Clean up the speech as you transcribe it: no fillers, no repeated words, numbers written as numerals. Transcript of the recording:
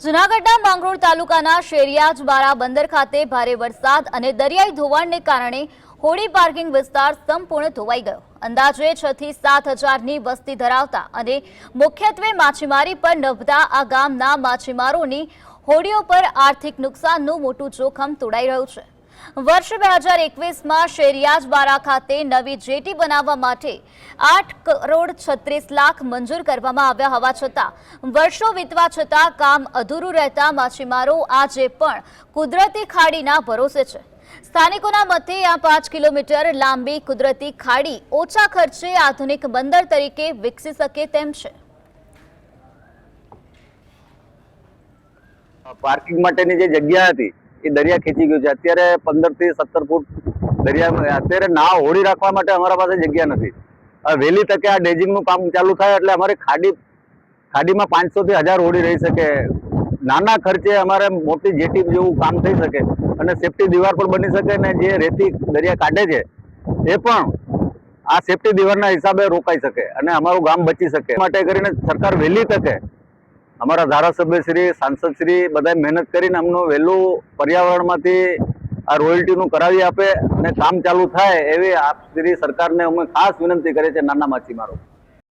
જૂનાગઢના માંગરોળ તાલુકાના શેરિયાજબારા બંદર ખાતે ભારે વરસાદ અને દરિયાઈ ધોવાણને કારણે હોડી પાર્કિંગ વિસ્તાર સંપૂર્ણ ધોવાઈ ગયો। અંદાજે 6 થી 7 હજારની વસ્તી ધરાવતા અને મુખ્યત્વે માછીમારી પર નભતા આ ગામના માછીમારોની હોડીઓ પર આર્થિક નુકસાનનું મોટું જોખમ તોડાઈ રહ્યું છે। વર્ષ 2021માં શેરિયાજબારા ખાતે નવી જેટી બનાવવા માટે 8 કરોડ 36 લાખ મંજૂર કરવામાં આવ્યા હોવા છતાં વર્ષો વીતવા છતાં કામ અધૂરું રહેતા માછીમારો આજે પણ કુદરતી ખાડીના ભરોસે છે। સ્થાનિકોના મતે આ 5 કિલોમીટર લાંબી કુદરતી ખાડી ઓછા ખર્ચે આધુનિક બંદર તરીકે વિકસી શકે તેમ છે। પાર્કિંગ માટેની જે જગ્યા હતી એ દરિયા ખેંચી ગયું છે। અત્યારે 15 થી 17 ફૂટ દરિયામાં અત્યારે નાવ હોડી રાખવા માટે અમારા પાસે જગ્યા નથી। વહેલી તકે આ ડેજિંગનું કામ ચાલુ થાય એટલે અમારી ખાડીમાં 500 થી 1000 હોડી રહી શકે। નાના ખર્ચે અમારે મોટી જેટી જેવું કામ થઈ શકે અને સેફટી દીવાલ પણ બની શકે અને જે રેતી દરિયા કાઢે છે એ પણ આ સેફટી દીવાલના હિસાબે રોકાઈ શકે અને અમારું ગામ બચી શકે। માટે કરીને સરકાર વહેલી તકે અમારા ધારાસભ્યશ્રી સાંસદશ્રી બધા મહેનત કરીને અમનું વહેલું પર્યાવરણમાંથી આ રોયલ્ટીનું કરાવી આપે અને કામ ચાલુ થાય એવી આપ શ્રી સરકારને અમે ખાસ વિનંતી કરીએ છીએ નાના માછીમારો।